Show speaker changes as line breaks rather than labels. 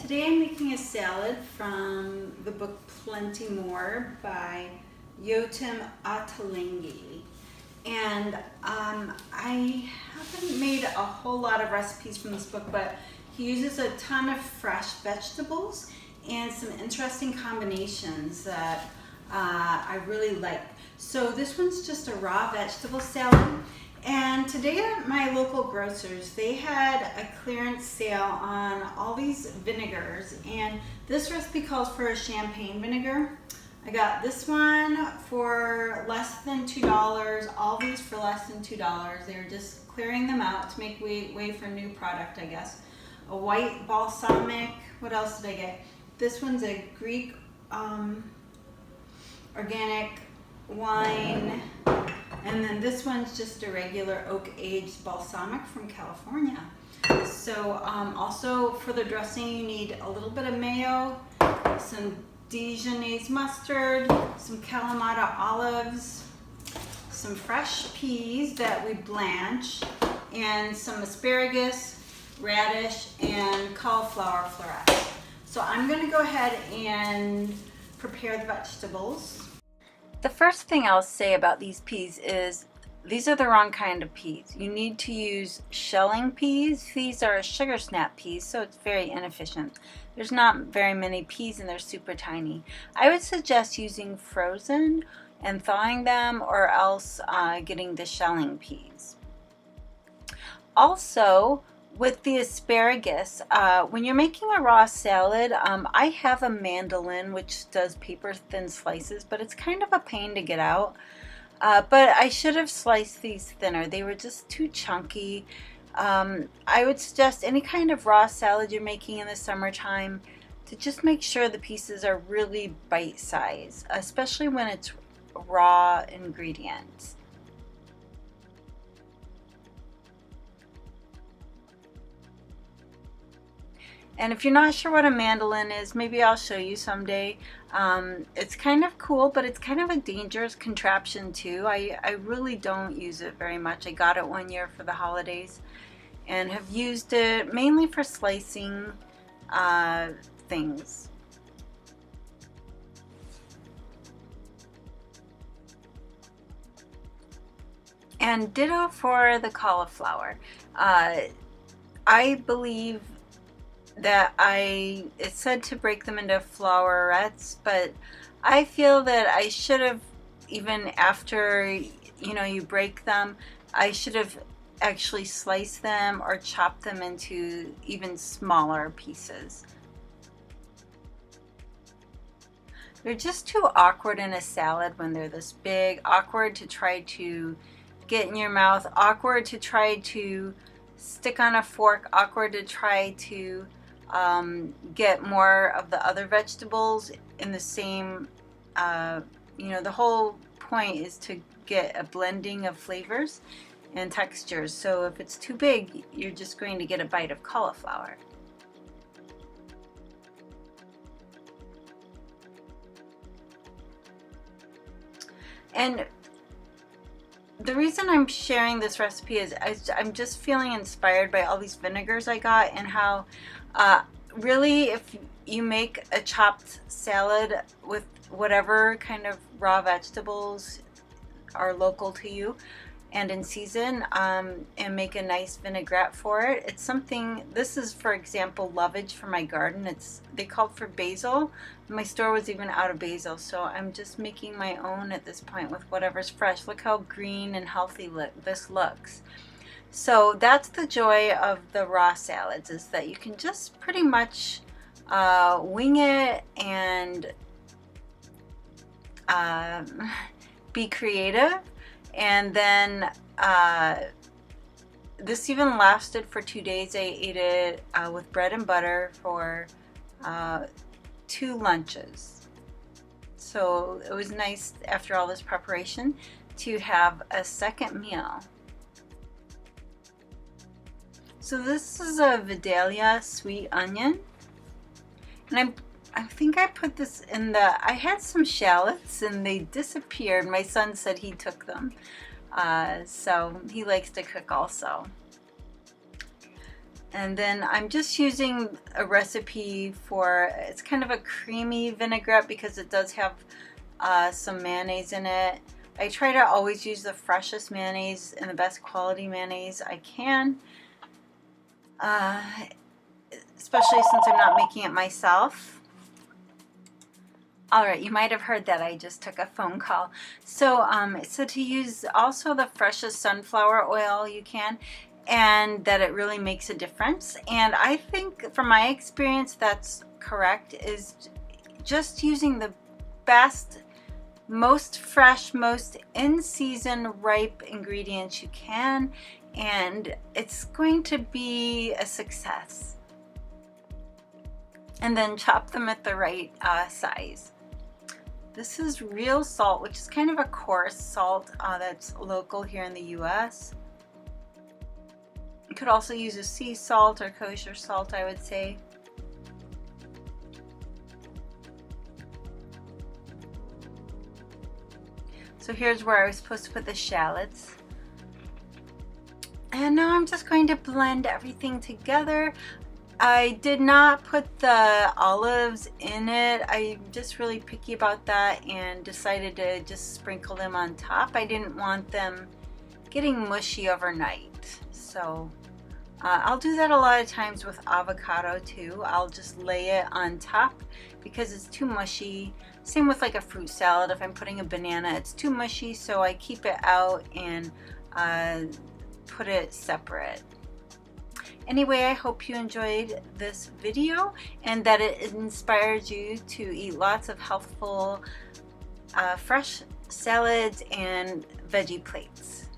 Today I'm making a salad from the book Plenty More by Yotam Ottolenghi. And I haven't made a whole lot of recipes from this book, but he uses a ton of fresh vegetables and some interesting combinations that I really like. So this one's just a raw vegetable salad. And today at my local grocers, they had a clearance sale on all these vinegars, and this recipe calls for a champagne vinegar. I got this one for less than $2, all these for less than $2. They were just clearing them out to make way for new product, I guess. A white balsamic, what else did I get? This one's a Greek organic wine. And then this one's just a regular oak-aged balsamic from California. So also for the dressing, you need a little bit of mayo, some Dijonnaise mustard, some Kalamata olives, some fresh peas that we blanch, and some asparagus, radish, and cauliflower florets. So I'm going to go ahead and prepare the vegetables.
The first thing I'll say about these peas is these are the wrong kind of peas. You need to use shelling peas. These are sugar snap peas, so it's very inefficient. There's not very many peas and they're super tiny. I would suggest using frozen and thawing them, or else getting the shelling peas. Also, with the asparagus, when you're making a raw salad, I have a mandolin which does paper thin slices, but it's kind of a pain to get out. But I should have sliced these thinner. They were just too chunky. I would suggest any kind of raw salad you're making in the summertime to just make sure the pieces are really bite-sized, especially when it's raw ingredients. And if you're not sure what a mandolin is, maybe I'll show you someday. It's kind of cool, but it's kind of a dangerous contraption too. I really don't use it very much. I got it one year for the holidays and have used it mainly for slicing things. And ditto for the cauliflower. I believe that it's said to break them into flowerets, but I feel that I should have, even after you break them, I should have actually sliced them or chopped them into even smaller pieces. They're just too awkward in a salad when they're this big. Awkward to try to get in your mouth, awkward to try to stick on a fork, awkward to try to get more of the other vegetables in the same, the whole point is to get a blending of flavors and textures. So if it's too big, you're just going to get a bite of cauliflower. And the reason I'm sharing this recipe is I'm just feeling inspired by all these vinegars I got, and how really, if you make a chopped salad with whatever kind of raw vegetables are local to you and in season, and make a nice vinaigrette for it. It's something, this is, for example, lovage for my garden. They called for basil. My store was even out of basil, so I'm just making my own at this point with whatever's fresh. Look how green and healthy this looks. So that's the joy of the raw salads, is that you can just pretty much wing it and be creative. And then this even lasted for 2 days. I ate it with bread and butter for 2 lunches. So it was nice after all this preparation to have a second meal. So this is a Vidalia sweet onion, and I think I put this in I had some shallots and they disappeared. My son said he took them, so he likes to cook also. And then I'm just using a recipe for, it's kind of a creamy vinaigrette because it does have some mayonnaise in it. I try to always use the freshest mayonnaise and the best quality mayonnaise I can, especially since I'm not making it myself. All right, you might have heard that I just took a phone call. So to use also the freshest sunflower oil you can, and that it really makes a difference. And I think from my experience that's correct, is just using the best, most fresh, most in-season ripe ingredients you can, and it's going to be a success. And then chop them at the right size. This is real salt, which is kind of a coarse salt that's local here in the US. You could also use a sea salt or kosher salt, I would say. So here's where I was supposed to put the shallots. And now I'm just going to blend everything together. I did not put the olives in it. I'm just really picky about that and decided to just sprinkle them on top. I didn't want them getting mushy overnight. So I'll do that a lot of times with avocado too. I'll just lay it on top because it's too mushy. Same with like a fruit salad. If I'm putting a banana, it's too mushy, so I keep it out and put it separate. Anyway, I hope you enjoyed this video and that it inspired you to eat lots of healthful fresh salads and veggie plates.